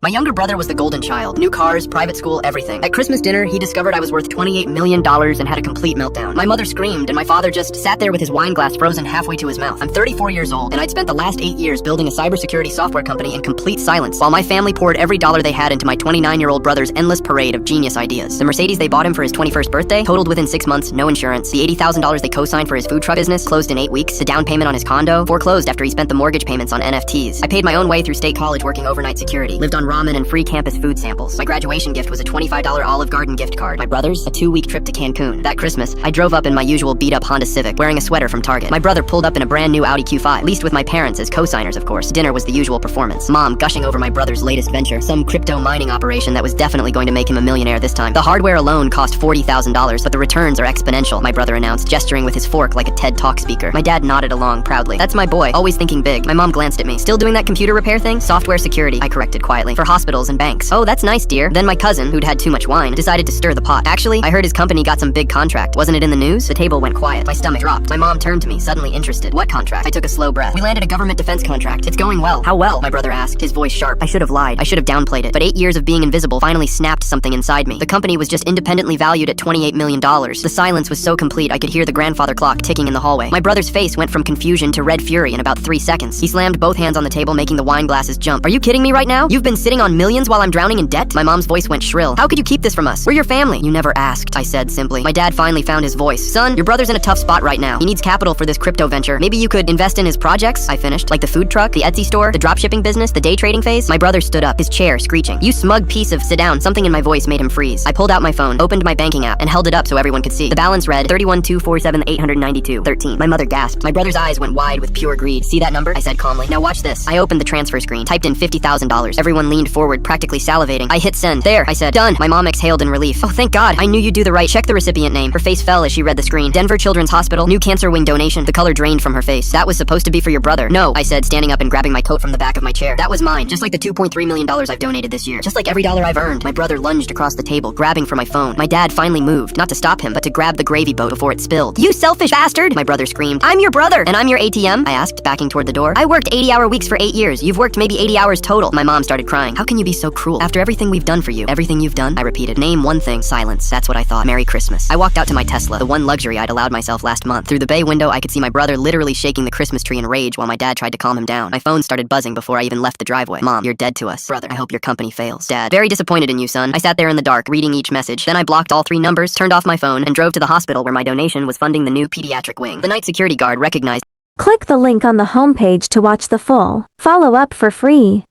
My younger brother was the golden child. New cars, private school, everything. At Christmas dinner, he discovered I was worth $28 million and had a complete meltdown. My mother screamed, and my father just sat there with his wine glass frozen halfway to his mouth. I'm 34 years old, and I'd spent the last 8 years building a cybersecurity software company in complete silence, while my family poured every dollar they had into my 29-year-old brother's endless parade of genius ideas. The Mercedes they bought him for his 21st birthday totaled within 6 months, no insurance. The $80,000 they co-signed for his food truck business closed in 8 weeks. The down payment on his condo foreclosed after he spent the mortgage payments on NFTs. I paid my own way through state college working overnight security, lived on ramen and free campus food samples. My graduation gift was a $25 Olive Garden gift card. My brother's, a 2-week trip to Cancun. That Christmas, I drove up in my usual beat-up Honda Civic, wearing a sweater from Target. My brother pulled up in a brand new Audi Q5, leased with my parents as co-signers, of course. Dinner was the usual performance. Mom gushing over my brother's latest venture, some crypto mining operation that was definitely going to make him a millionaire this time. The hardware alone cost $40,000, but the returns are exponential, my brother announced, gesturing with his fork like a TED Talk speaker. My dad nodded along proudly. That's my boy, always thinking big. My mom glanced at me. Still doing that computer repair thing? Software security, I corrected quietly. For hospitals and banks. Oh, that's nice, dear. Then my cousin, who'd had too much wine, decided to stir the pot. Actually, I heard his company got some big contract. Wasn't it in the news? The table went quiet. My stomach dropped. My mom turned to me, suddenly interested. What contract? I took a slow breath. We landed a government defense contract. It's going well. How well? My brother asked, his voice sharp. I should have lied. I should have downplayed it. But 8 years of being invisible finally snapped something inside me. The company was just independently valued at $28 million. The silence was so complete I could hear the grandfather clock ticking in the hallway. My brother's face went from confusion to red fury in about 3 seconds. He slammed both hands on the table, making the wine glasses jump. Are you kidding me right now? You've been sitting on millions while I'm drowning in debt? My mom's voice went shrill. How could you keep this from us? We're your family. You never asked, I said simply. My dad finally found his voice. Son, your brother's in a tough spot right now. He needs capital for this crypto venture. Maybe you could invest in his projects? I finished. Like the food truck, the Etsy store, the dropshipping business, the day trading phase? My brother stood up, his chair screeching. You smug piece of— Sit down. Something in my voice made him freeze. I pulled out my phone, opened my banking app, and held it up so everyone could see. The balance read 31,247,892.13. My mother gasped. My brother's eyes went wide with pure greed. See that number? I said calmly. Now watch this. I opened the transfer screen, typed in $50,000. Everyone leaned forward, practically salivating. I hit send. There, I said. Done. My mom exhaled in relief. Oh, thank God. I knew you'd do the right. Check the recipient name. Her face fell as she read the screen. Denver Children's Hospital, new cancer wing donation. The color drained from her face. That was supposed to be for your brother. No, I said, standing up and grabbing my coat from the back of my chair. That was mine, just like the $2.3 million I've donated this year. Just like every dollar I've earned. My brother lunged across the table, grabbing for my phone. My dad finally moved, not to stop him, but to grab the gravy boat before it spilled. You selfish bastard! My brother screamed. I'm your brother! And I'm your ATM? I asked, backing toward the door. I worked 80-hour weeks for 8 years. You've worked maybe 80 hours total. My mom started crying. How can you be so cruel? After everything we've done for you. Everything you've done? I repeated. Name one thing. Silence. That's what I thought. Merry Christmas. I walked out to my Tesla, the one luxury I'd allowed myself last month. Through the bay window, I could see my brother literally shaking the Christmas tree in rage while my dad tried to calm him down. My phone started buzzing before I even left the driveway. Mom, you're dead to us. Brother, I hope your company fails. Dad, very disappointed in you, son. I sat there in the dark, reading each message. Then I blocked all 3 numbers, turned off my phone, and drove to the hospital where my donation was funding the new pediatric wing. The night security guard recognized. Click the link on the homepage to watch the full follow-up for free.